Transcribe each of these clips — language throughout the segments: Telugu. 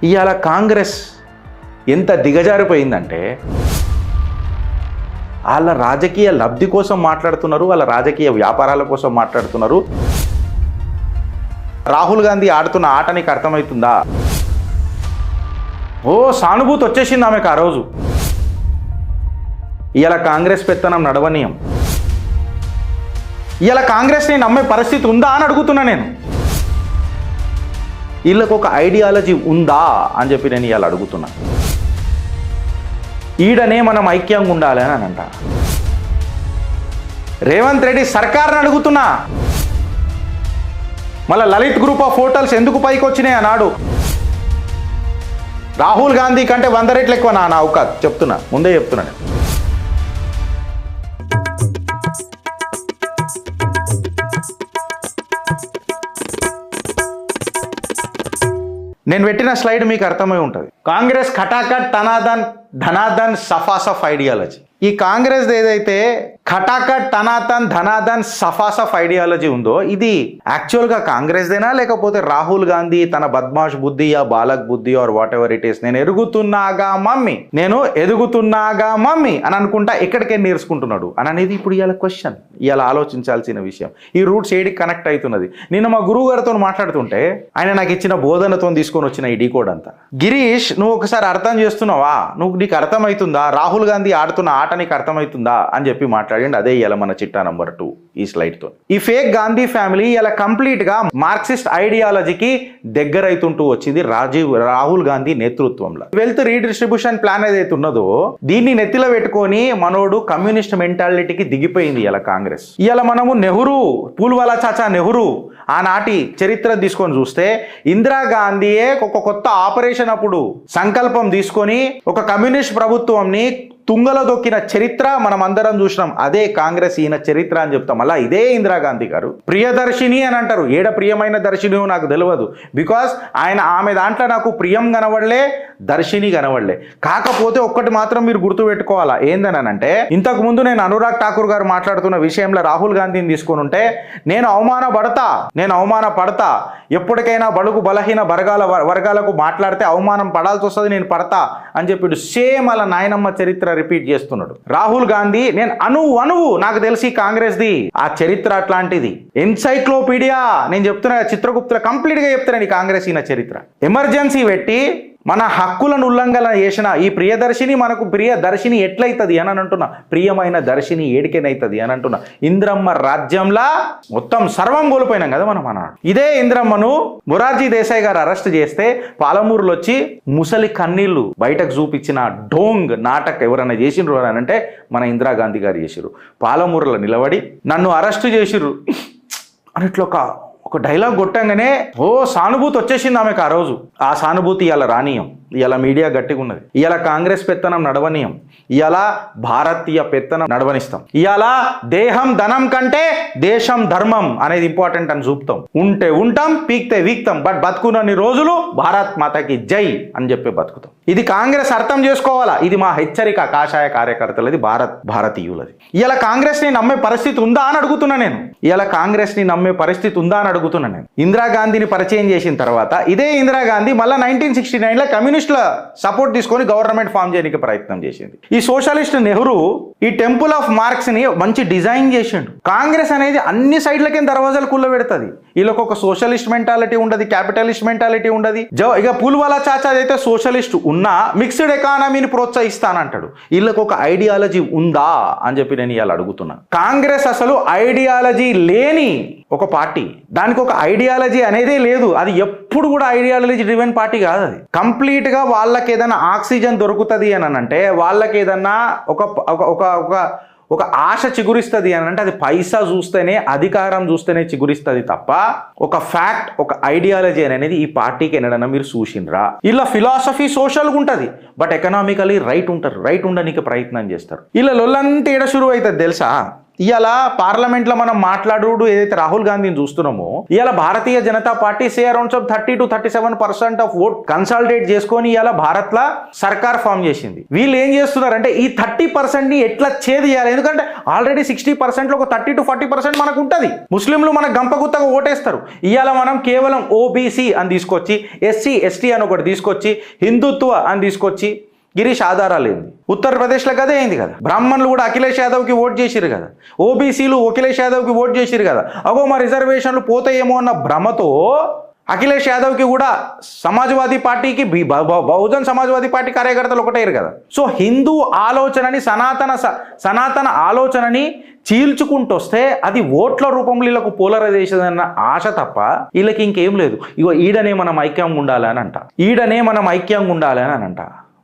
ఇవాళ కాంగ్రెస్ ఎంత దిగజారిపోయిందంటే వాళ్ళ రాజకీయ లబ్ధి కోసం మాట్లాడుతున్నారు, వాళ్ళ రాజకీయ వ్యాపారాల కోసం మాట్లాడుతున్నారు. రాహుల్ గాంధీ ఆడుతున్న ఆట నీకు అర్థమవుతుందా? సానుభూతి వచ్చేసింది ఆమెకు ఆ రోజు. ఇవాళ కాంగ్రెస్ పెత్తనం నడవనీయం. ఇవాళ కాంగ్రెస్ని నమ్మే పరిస్థితి ఉందా అని అడుగుతున్నా నేను. వీళ్ళకు ఒక ఐడియాలజీ ఉందా అని చెప్పి నేను ఇవాళ అడుగుతున్నా. ఈడనే మనం ఐక్యంగా ఉండాలి అని అంట. రేవంత్ రెడ్డి సర్కార్ని అడుగుతున్నా. మళ్ళీ లలిత్ గ్రూప్ ఆఫ్ హోటల్స్ ఎందుకు పైకి వచ్చినాయి అన్నాడు. రాహుల్ గాంధీ కంటే 100 రెట్లు ఎక్కువ నా అవకాశం చెప్తున్నా, ముందే చెప్తున్నా. నేను పెట్టిన స్లైడ్ మీకు అర్థమై ఉంటుంది. కాంగ్రెస్ ఖటాఖట్ ధనాధన్ సఫాసఫ్ ఐడియాలజీ. ఈ కాంగ్రెస్ ఏదైతే ఖటాఖట్ ధనాధన్ సఫాసఫ్ ఐడియాలజీ ఉందో ఇది యాక్చువల్గా కాంగ్రెస్దేనా లేకపోతే రాహుల్ గాంధీ తన బద్మాష్ బుద్ధి యా బాలక్ బుద్ధి or whatever it is, నేను ఎదుగుతున్నాగా మమ్మీ అని అనుకుంటా ఎక్కడికే నేర్చుకుంటున్నాడు అని అనేది ఇప్పుడు ఇవాళ క్వశ్చన్, ఇవాళ ఆలోచించాల్సిన విషయం. ఈ రూట్స్ ఏడికి కనెక్ట్ అవుతున్నది. నిన్న మా గురువు గారితో మాట్లాడుతుంటే ఆయన నాకు ఇచ్చిన బోధనతో తీసుకొని వచ్చిన ఈ డీకోడ్ అంతా. గిరీష్, నువ్వు ఒకసారి అర్థం చేస్తున్నావా? నీకు అర్థమవుతుందా? రాహుల్ గాంధీ ఆడుతున్న ఆట నీకు అర్థమవుతుందా అని చెప్పి మాట్లాడండి. అదే ఇలా మన చిట్టా నంబర్ 2 ఈ స్లైడ్ తో. ఈ ఫేక్ గాంధీ ఫ్యామిలీ ఇలా కంప్లీట్ గా మార్క్సిస్ట్ ఐడియాలజీకి దగ్గర అవుతుంటూ వచ్చింది రాహుల్ గాంధీ నేతృత్వంలో. వెల్త్ రీడిస్ట్రిబ్యూషన్ ప్లాన్ ఏదైతే ఉన్నదో దీన్ని నెత్తిలో పెట్టుకొని మనోడు కమ్యూనిస్ట్ మెంటాలిటీకి దిగిపోయింది ఇలా కాంగ్రెస్. ఇలా మనము నెహ్రూ, పూల్వాలా చాచా నెహ్రూ ఆనాటి చరిత్ర తీసుకొని చూస్తే ఇందిరాగాంధీయే ఒక కొత్త ఆపరేషన్ అప్పుడు సంకల్పం తీసుకొని ఒక కమ్యూనిస్ట్ ప్రభుత్వంని తుంగలో దొక్కిన చరిత్ర మనం అందరం చూసినాం. అదే కాంగ్రెస్ ఈయన చరిత్ర అని చెప్తాం. అలా ఇదే ఇందిరాగాంధీ గారు ప్రియదర్శిని అని అంటారు. ఏడ ప్రియమైన దర్శిని నాకు తెలియదు, బికాస్ ఆమె దాంట్లో నాకు ప్రియం కనబడలే, దర్శిని కనబడలే. కాకపోతే ఒక్కటి మాత్రం మీరు గుర్తుపెట్టుకోవాలా, ఏందనంటే ఇంతకు ముందు నేను అనురాగ్ ఠాకూర్ గారు మాట్లాడుతున్న విషయంలో రాహుల్ గాంధీని తీసుకొని ఉంటే నేను అవమానపడతా, ఎప్పటికైనా బడుగు బలహీన వర్గాలకు మాట్లాడితే అవమానం పడాల్సి వస్తుంది, నేను పడతా అని చెప్పి సేమ్ అలా నాయనమ్మ చరిత్ర రిపీట్ చేస్తున్నాడు రాహుల్ గాంధీ. నేను అణువు నాకు తెలిసి కాంగ్రెస్ ది ఆ చరిత్ర అట్లాంటిది. ఎన్సైక్లోపీడియా నేను చెప్తున్నా, చిత్రగుప్తుల కంప్లీట్ గా చెప్తున్నాను ఈ కాంగ్రెస్ ఈయన చరిత్ర. ఎమర్జెన్సీ పెట్టి మన హక్కులను ఉల్లంఘన చేసిన ఈ ప్రియదర్శిని మనకు ప్రియదర్శిని ఎట్లయితుంది అని అంటున్నా, ప్రియమైన దర్శిని ఏడికేనైతుంది అని అంటున్నా. ఇంద్రమ్మ రాజ్యంలా మొత్తం సర్వం కోల్పోయినాం కదా మనం అన్నాడు. ఇదే ఇంద్రమ్మను మొరార్జీ దేశాయ్ గారు అరెస్ట్ చేస్తే పాలమూరులో వచ్చి ముసలి కన్నీళ్లు బయటకు చూపించిన డోంగ్ నాటక్ ఎవరైనా చేసిండ్రు అని అంటే మన ఇందిరాగాంధీ గారు చేసిర్రు. పాలమూరులో నిలబడి నన్ను అరెస్ట్ చేసిర్రు అని ఇట్లా ఒక డైలాగ్ కొట్టంగానే సానుభూతి వచ్చేసింది ఆమెకు ఆ రోజు. ఆ సానుభూతి ఇవాళ రానీయం. ఇవాళ మీడియా గట్టిగా ఉన్నది. ఇవాళ కాంగ్రెస్ పెత్తనం నడవనీయం. ఇవాళ భారతీయ పెత్తనం నడవనిస్తాం. ఇవాళ దేహం ధనం కంటే దేశం ధర్మం అనేది ఇంపార్టెంట్ అని చూపుతాం. ఉంటే ఉంటాం, పీక్తే వీక్తాం, బట్ బతుకున్నన్ని రోజులు భారత్ మాతకి జై అని చెప్పి బతుకుతాం. ఇది కాంగ్రెస్ అర్థం చేసుకోవాలా. ఇది మా హెచ్చరిక కాషాయ కార్యకర్తలది, భారతీయులది. ఇవాళ కాంగ్రెస్ ని నమ్మే పరిస్థితి ఉందా అని అడుగుతున్నా నేను. ఇవాళ కాంగ్రెస్ ని నమ్మే పరిస్థితి ఉందా అని అడుగుతున్నా నేను. ఇందిరాగాంధీని పరిచయం చేసిన తర్వాత ఇదే ఇందిరాగాంధీ మళ్ళీ 1969లో కమ్యూనిస్టుల సపోర్ట్ తీసుకొని గవర్నమెంట్ ఫామ్ చేయడానికి ప్రయత్నం చేసింది. ఈ సోషలిస్ట్ నెహ్రూ ఈ టెంపుల్ ఆఫ్ మార్క్స్ ని మంచి డిజైన్ చేసిండు. కాంగ్రెస్ అనేది అన్ని సైడ్లకే దర్వాజాలు కుల్ల పెడుతుంది. వీళ్ళకి ఒక సోషలిస్ట్ మెంటాలిటీ ఉండదు, క్యాపిటలిస్ట్ మెంటాలిటీ ఉండదు. ఇక పూల్వాలా చాచా అయితే సోషలిస్ట్ ఉన్నా మిక్స్డ్ ఎకానమీని ప్రోత్సహిస్తానంటాడు. వీళ్ళకి ఒక ఐడియాలజీ ఉందా అని చెప్పి నేను ఇవాళ అడుగుతున్నా. కాంగ్రెస్ అసలు ఐడియాలజీ లేని ఒక పార్టీ, దానికి ఒక ఐడియాలజీ అనేదే లేదు. అది ఎప్పుడు కూడా ఐడియాలజీ డ్రివెన్ పార్టీ కాదు. అది కంప్లీట్ గా వాళ్ళకి ఏదైనా ఆక్సిజన్ దొరుకుతుంది అని అంటే, వాళ్ళకి ఏదన్నా ఒక ఆశ చిగురిస్తుంది అని అంటే అది పైసా చూస్తేనే, అధికారం చూస్తేనే చిగురిస్తుంది తప్ప ఒక ఫ్యాక్ట్, ఒక ఐడియాలజీ అనేది ఈ పార్టీకి ఎన్నడన్నా మీరు చూసిండ్రా? ఇలా ఫిలాసఫీ సోషల్గా ఉంటుంది, బట్ ఎకనామికలీ రైట్ ఉంటారు, రైట్ ఉండడానికి ప్రయత్నం చేస్తారు. ఇలా లొల్లంతా ఏడ షురువు అవుతుంది తెలుసా? ఇవాళ పార్లమెంట్లో మనం మాట్లాడు ఏదైతే రాహుల్ గాంధీని చూస్తున్నామో, ఇవాళ భారతీయ జనతా పార్టీ సే around 30 to 37% of vote consolidate చేసుకొని ఇవాళ భారత్ లా సర్కార్ ఫామ్ చేసింది. వీళ్ళు ఏం చేస్తున్నారంటే ఈ 30% ని ఎట్లా చేయాలి, ఎందుకంటే ఆల్రెడీ 60% లో ఒక 30 to 40% మనకు ఉంటుంది. ముస్లింలు మనకు గంపగుత్తగా ఓటేస్తారు. ఇవాళ మనం కేవలం ఓబీసీ అని తీసుకొచ్చి, ఎస్సీ ఎస్టీ అని ఒకటి తీసుకొచ్చి, హిందుత్వ అని తీసుకొచ్చి గిరీష్ ఆధారాలు ఏంది? ఉత్తరప్రదేశ్లో అదే అయింది కదా. బ్రాహ్మణులు కూడా అఖిలేష్ యాదవ్కి ఓట్ చేసిరు కదా, ఓబీసీలు అఖిలేష్ యాదవ్కి ఓట్ చేసిరు కదా. అగో మా రిజర్వేషన్లు పోతాయేమో అన్న భ్రమతో అఖిలేష్ యాదవ్కి కూడా సమాజ్వాదీ పార్టీకి బహుజన్ సమాజ్వాదీ పార్టీ కార్యకర్తలు ఒకటేరు కదా. సో హిందూ ఆలోచనని సనాతన ఆలోచనని చీల్చుకుంటూ వస్తే అది ఓట్ల రూపంలో వీళ్ళకు పోలరైజేషన్ అన్న ఆశ తప్ప వీళ్ళకి ఇంకేం లేదు. ఇగో ఈడనే మనం ఐక్యంగా ఉండాలని అంట, ఈడనే మనం ఐక్యంగా ఉండాలని అంట.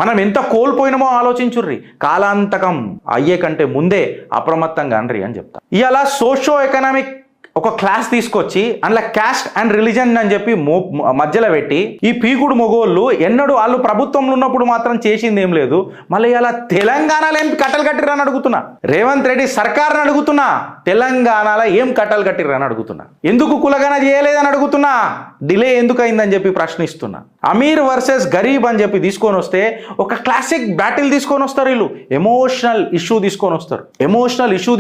మనం ఎంత కోల్పోయినామో ఆలోచించుర్రి. కాలాంతకం అయ్యే కంటే ముందే అప్రమత్తంగా అండ్రి అని చెప్తా. ఇవాళ సోషో ఎకనామిక్ ఒక క్లాస్ తీసుకొచ్చి అందులో క్యాస్ట్ అండ్ రిలీజన్ అని చెప్పి మధ్యలో పెట్టి ఈ పీకుడు మొగోళ్ళు ఎన్నడూ వాళ్ళు ప్రభుత్వంలో ఉన్నప్పుడు మాత్రం చేసింది ఏం లేదు. మళ్ళీ ఇలా తెలంగాణలో ఏం కట్టలు కట్టిరని అడుగుతున్నా. రేవంత్ రెడ్డి సర్కార్ని అడుగుతున్నా, తెలంగాణలో ఏం కట్టలు కట్టిరని అడుగుతున్నా. ఎందుకు కులగన చేయలేదని అడుగుతున్నా. డిలే ఎందుకు అయిందని చెప్పి ప్రశ్నిస్తున్నా. అమీర్ వర్సెస్ గరీబ్ అని చెప్పి తీసుకొని వస్తే ఒక క్లాసిక్ బ్యాటిల్ తీసుకొని వస్తారు వీళ్ళు. ఎమోషనల్ ఇష్యూ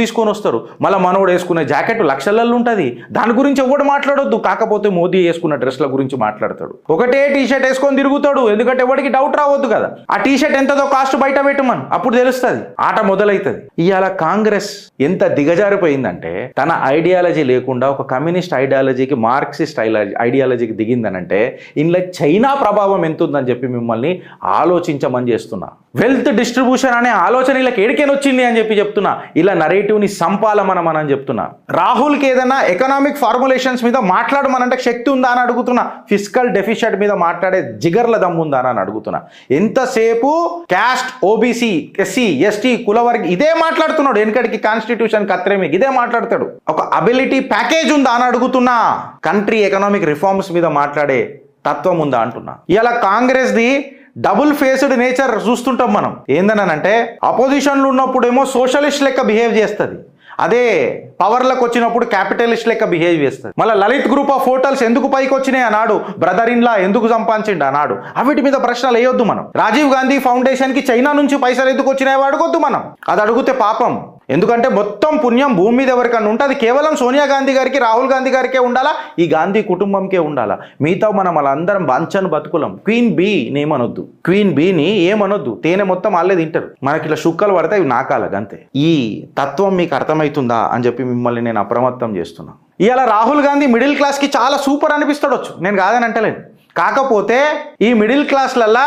తీసుకొని వస్తారు. మళ్ళీ మనోడు వేసుకునే జాకెట్ లక్షలలో ఉంటుంది, దాని గురించి ఎవడు మాట్లాడొద్దు. కాకపోతే మోదీ వేసుకున్న డ్రెస్ల గురించి మాట్లాడతాడు. ఒకటే టీషర్ట్ వేసుకొని తిరుగుతాడు, ఎందుకంటే ఎవరికి డౌట్ రావద్దు కదా. ఆ టీషర్ట్ ఎంతదో కాస్ట్ బయట పెట్టమని, అప్పుడు తెలుస్తుంది, ఆట మొదలవుతుంది. ఇవాళ కాంగ్రెస్ ఎంత దిగజారిపోయిందంటే తన ఐడియాలజీ లేకుండా ఒక కమ్యూనిస్ట్ ఐడియాలజీకి, మార్క్సిస్ట్ ఐడియాలజీకి దిగిందనంటే ఇందులో చైనా ప్రభావం ఎంత ఉందని చెప్పి మిమ్మల్ని ఆలోచించమని చేస్తున్నా. వెల్త్ డిస్ట్రిబ్యూషన్ అనే ఆలోచన ఇలా ఏడికేనొచ్చింది అని చెప్పి చెప్తున్నా. ఇలా నరేటివ్ని సంపాలమనమని చెప్తున్నా. రాహుల్కి ఏదైనా ఎకనామిక్ ఫార్ములేషన్స్ మీద మాట్లాడమనంటే శక్తి ఉందా అని అడుగుతున్నా. ఫిస్కల్ డెఫిషిట్ మీద మాట్లాడే జిగర్ల దమ్ముందా అని అడుగుతున్నా. ఎంతసేపు క్యాస్ట్, ఓబీసీ, ఎస్సీ, ఎస్టీ, కులవర్గ ఇదే మాట్లాడుతున్నాడు. వెనకడికి కాన్స్టిట్యూషన్ కత్రేమి ఇదే మాట్లాడతాడు. ఒక అబిలిటీ ప్యాకేజ్ ఉందా అని అడుగుతున్నా. కంట్రీ ఎకనామిక్ రిఫార్మ్స్ మీద మాట్లాడే తత్వం ఉందా అంటున్నా. ఇలా కాంగ్రెస్ది డబుల్ ఫేస్డ్ నేచర్ చూస్తుంటాం మనం. ఏందనంటే అపోజిషన్లు ఉన్నప్పుడేమో సోషలిస్ట్ లెక్క బిహేవ్ చేస్తుంది, అదే పవర్లకు వచ్చినప్పుడు క్యాపిటలిస్ట్ లెక్క బిహేవ్ చేస్తుంది. మళ్ళీ లలిత్ గ్రూప్ ఆఫ్ హోటల్స్ ఎందుకు పైకి వచ్చినాయి అన్నాడు, బ్రదర్ ఇన్ లా ఎందుకు సంపాదించిండు అన్నాడు. అవిటి మీద ప్రశ్నలు వేయొద్దు మనం. రాజీవ్ గాంధీ ఫౌండేషన్ కి చైనా నుంచి పైసలు ఎందుకు వచ్చినాయో అడగొద్దు మనం. అది అడిగితే పాపం. ఎందుకంటే మొత్తం పుణ్యం భూమి మీద ఎవరికన్నా ఉంటుంది, కేవలం సోనియా గాంధీ గారికి, రాహుల్ గాంధీ గారికే ఉండాలా, ఈ గాంధీ కుటుంబంకే ఉండాలా. మిగతా మనం వాళ్ళందరం బంచను బతుకులం. క్వీన్ బీ ఏమనొద్దు, క్వీన్ బీని ఏమనొద్దు. తేనె మొత్తం వాళ్ళే తింటారు, మనకి ఇట్లా సుక్కలు పడితే ఇవి నాకాలకి అంతే. ఈ తత్వం మీకు అర్థమవుతుందా అని చెప్పి మిమ్మల్ని నేను అప్రమత్తం చేస్తున్నా. ఇవాళ రాహుల్ గాంధీ మిడిల్ క్లాస్కి చాలా సూపర్ అనిపిస్తాడొచ్చు, నేను కాదని అంటలేను. కాకపోతే ఈ మిడిల్ క్లాస్లల్లా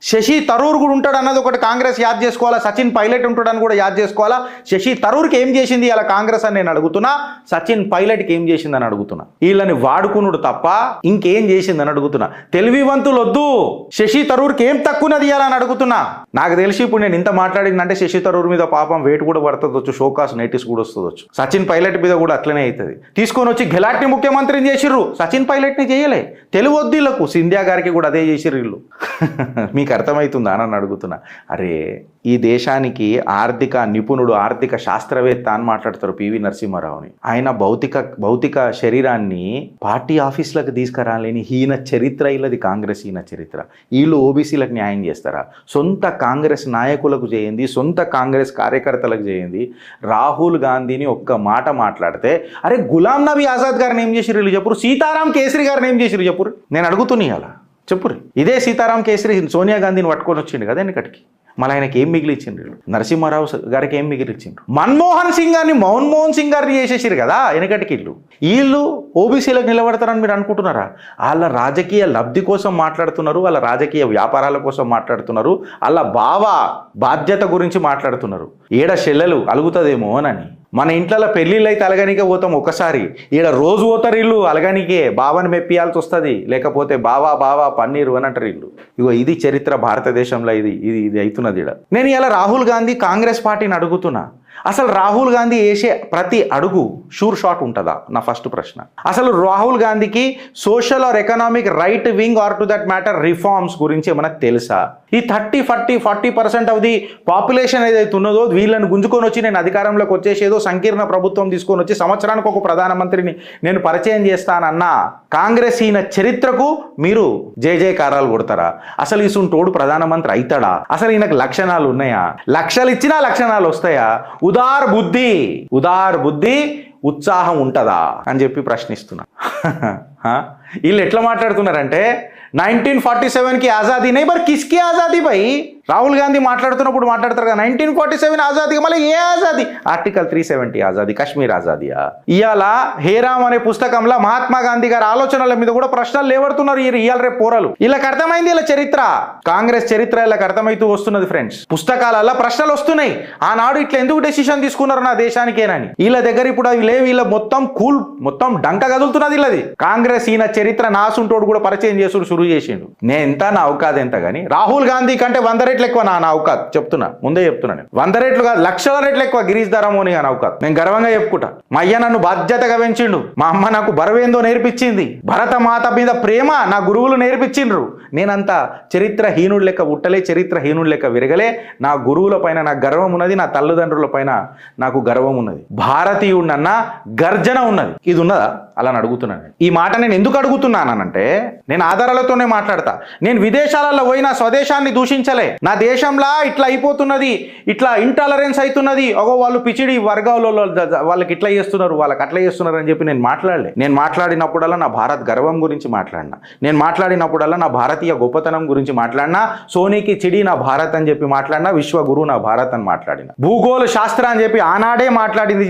శశి తరూర్ కూడా ఉంటాడు అన్నది ఒకటి కాంగ్రెస్ యాద్ చేసుకోవాలా. సచిన్ పైలట్ ఉంటాడని కూడా యాద్ చేసుకోవాలా. శశి తరూర్కి ఏం చేసింది ఇలా కాంగ్రెస్ అని నేను అడుగుతున్నా, సచిన్ పైలట్కి ఏం చేసిందని అడుగుతున్నా. వీళ్ళని వాడుకునుడు తప్ప ఇంకేం చేసిందని అడుగుతున్నా. తెలివివంతులు వద్దు, శశి తరూర్కి ఏం తక్కువనది ఇవ్వాలని అడుగుతున్నా. నాకు తెలిసి ఇప్పుడు నేను ఇంత మాట్లాడిందంటే శశి తరూర్ మీద పాపం వెయిట్ కూడా పడుతుందొచ్చు, షోకాస్ నోటీస్ కూడా వస్తుందొచ్చు. సచిన్ పైలట్ మీద కూడా అట్లనే అవుతుంది. తీసుకొని వచ్చి గెలాట్ని ముఖ్యమంత్రిని చేసిర్రు, సచిన్ పైలట్ని చేయలే. తెలివద్దు వీళ్ళకు. సింధియా గారికి కూడా అదే చేసిర్రు వీళ్ళు. మీకు అర్థమవుతుందా అని అడుగుతున్నా. అరే ఈ దేశానికి ఆర్థిక నిపుణుడు, ఆర్థిక శాస్త్రవేత్త అని మాట్లాడతారు పివి నరసింహారావుని. ఆయన భౌతిక శరీరాన్ని పార్టీ ఆఫీసులకు తీసుకురాలేని హీన చరిత్ర ఇల్లది కాంగ్రెస్ హీన చరిత్ర. వీళ్ళు ఓబీసీలకు న్యాయం చేస్తారా? సొంత కాంగ్రెస్ నాయకులకు చేయండి, సొంత కాంగ్రెస్ కార్యకర్తలకు చేయండి. రాహుల్ గాంధీని ఒక్క మాట మాట్లాడితే అరే గులాం నబీ ఆజాద్ గారిని ఏం చేసిరు వీళ్ళు చెప్పురు, సీతారాం కేసరి గారిని ఏం చేసిరు చెప్పురు. నేను అడుగుతున్నా అలా చెప్పురు. ఇదే సీతారాం కేసరి సోనియా గాంధీని పట్టుకొని వచ్చిండు కదా వెనకటికి. మళ్ళీ ఆయనకి ఏం మిగిలిచ్చిండ్రు? నరసింహారావు గారికి ఏం మిగిలిచ్చిండ్రు? మన్మోహన్ సింగ్ గారిని చేసేసారు కదా వెనకటికి. వీళ్ళు ఓబీసీలకు నిలబడతారని మీరు అనుకుంటున్నారా? వాళ్ళ రాజకీయ లబ్ధి కోసం మాట్లాడుతున్నారు, వాళ్ళ రాజకీయ వ్యాపారాల కోసం మాట్లాడుతున్నారు, వాళ్ళ బాధ్యత గురించి మాట్లాడుతున్నారు. ఏడ చెల్లెలు అలుగుతుందేమో అని. మన ఇంట్లో పెళ్ళిళ్ళు అయితే అలగనికే పోతాం ఒకసారి, ఈడ రోజు పోతారు ఇల్లు అలగనికే. బాబాని మెప్పియాల్సి వస్తుంది, లేకపోతే బావా పన్నీరు అని అంటారు ఇల్లు. ఇగో ఇది చరిత్ర భారతదేశంలో. ఇది అవుతున్నది ఈడ. నేను ఇలా రాహుల్ గాంధీ కాంగ్రెస్ పార్టీని అడుగుతున్నా, అసలు రాహుల్ గాంధీ వేసే ప్రతి అడుగు షూర్ షాట్ ఉంటుందా? నా ఫస్ట్ ప్రశ్న. అసలు రాహుల్ గాంధీకి social or economic right wing or to that matter reforms గురించి మనకు తెలుసా? ఈ 40% ఆఫ్ ది పాపులేషన్ ఏదైతే ఉన్నదో వీళ్ళని గుంజుకొని వచ్చి నేను అధికారంలోకి వచ్చేసేదో సంకీర్ణ ప్రభుత్వం తీసుకొని వచ్చి సంవత్సరానికి ఒక ప్రధానమంత్రిని నేను పరిచయం చేస్తానన్నా కాంగ్రెస్ ఈయన చరిత్రకు మీరు జయకారాలు కొడతారా? అసలు ఇసుంటోడు ప్రధానమంత్రి అవుతాడా? అసలు ఈయనకు లక్షణాలు ఉన్నాయా? లక్షలు ఇచ్చినా లక్షణాలు వస్తాయా? ఉదార్ బుద్ధి ఉత్సాహం ఉంటుందా అని చెప్పి ప్రశ్నిస్తున్నా. వీళ్ళు ఎట్లా మాట్లాడుతున్నారంటే 1947 ఆజాదీ నై బర్ కిస్కి ఆజాదీ భాయ్. రాహుల్ గాంధీ మాట్లాడుతున్నప్పుడు మాట్లాడతారు కదా 1947 ఆజాదీ, మళ్ళీ ఏ ఆజాదీ? ఆర్టికల్ 370 ఆజాదీ, కాశ్మీర్ ఆజాదీయా? ఇవాళ హేరామ్ అనే పుస్తకంలో మహాత్మా గాంధీ గారి ఆలోచనల మీద కూడా ప్రశ్నలు లేవడుతున్నారు ఇవాళ రేపు పోరలు. వీళ్ళకి అర్థమైంది వీళ్ళ చరిత్ర, కాంగ్రెస్ చరిత్ర వీళ్ళకి అర్థమైతూ వస్తున్నది ఫ్రెండ్స్. పుస్తకాలలో ప్రశ్నలు వస్తున్నాయి, ఆనాడు ఇట్లా ఎందుకు డెసిషన్ తీసుకున్నారు నా దేశానికేనని. వీళ్ళ దగ్గర ఇప్పుడు అవి లేవు, వీళ్ళ మొత్తం డంక కదులుతున్నది వీళ్ళది. కాంగ్రెస్ ఈయన చరిత్ర నాసుంటోడు కూడా పరిచయం చేసుడు షురూ చేసిండు. నేను ఎంత నా అవకాశం ఎంత కానీ రాహుల్ గాంధీ కంటే 100 రెట్లు ఎక్కువ నా అవకాశం చెప్తున్నా, ముందే చెప్తున్నా. నేను 100 రెట్లు కాదు, లక్షల రెట్లు ఎక్కువ గిరీష్ ధరమోని అని అవకాశం. నేను గర్వంగా చెప్పుకుంటా. మా అయ్య నన్ను బాధ్యతగా పెంచిండు, మా అమ్మ నాకు బరువేందో నేర్పించింది, భరత మాత మీద ప్రేమ నా గురువులు నేర్పించిండ్రు. నేనంతా చరిత్రహీనుడు లెక్క ఉట్టలే, చరిత్రహీనుడు లెక్క విరగలే. నా గురువుల పైన నాకు గర్వం ఉన్నది, నా తల్లిదండ్రుల పైన నాకు గర్వం ఉన్నది. భారతీయుడన్న గర్జన ఉన్నది. ఇది ఉన్నదా? అలా అడుగుతున్నాను. ఈ మాట నేను ఎందుకు అడుగుతున్నానంటే నేను ఆధారాలతోనే మాట్లాడతా. నేను విదేశాలలో పోయి నా స్వదేశాన్ని దూషించలే. నా దేశంలో ఇట్లా అయిపోతున్నది, ఇట్లా ఇంటాలరెన్స్ అవుతున్నది, వాళ్ళు పిచిడి వర్గాలలో వాళ్ళకి ఇట్లా చేస్తున్నారు, వాళ్ళకి అట్లా చేస్తున్నారు అని చెప్పి నేను మాట్లాడలే. నేను మాట్లాడినప్పుడల్లా నా భారత్ గర్వం గురించి మాట్లాడినా, నేను మాట్లాడినప్పుడల్లా నా భారతీయ గొప్పతనం గురించి మాట్లాడినా, సోనీకి చిడి నా భారత్ అని చెప్పి మాట్లాడినా, విశ్వగురు నా భారత్ అని మాట్లాడిన, భూగోళ శాస్త్రం అని చెప్పి ఆనాడే మాట్లాడింది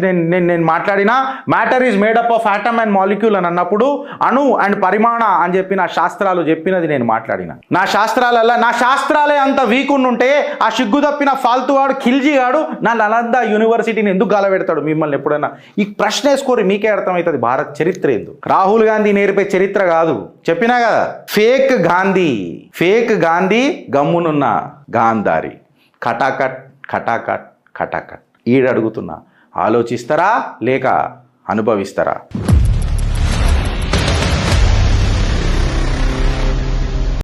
నేను మాట్లాడినా. Matter is made up of atom and molecule అని అన్నప్పుడు అణు అండ్ పరిమాణ అని చెప్పి నా శాస్త్రాలు చెప్పినది నేను మాట్లాడిన. నా శాస్త్రాలే అంత వీక్ ఉంటే ఆ సిగ్గు తప్పిన ఫాల్తు వాడు ఖిల్జీ గాడు నా నలంద యూనివర్సిటీని ఎందుకు గాలబెడతాడు? మిమ్మల్ని ఎప్పుడైనా ఈ ప్రశ్న వేసుకోరి, మీకే అర్థమవుతుంది భారత్ చరిత్ర ఎందుకు. రాహుల్ గాంధీ నేర్పే చరిత్ర కాదు, చెప్పినా కదా. ఫేక్ గాంధీ గమ్మునున్న గాంధారి, ఖటాకట్ ఈడ అడుగుతున్నా, ఆలోచిస్తారా లేక అనుభవిస్తారా?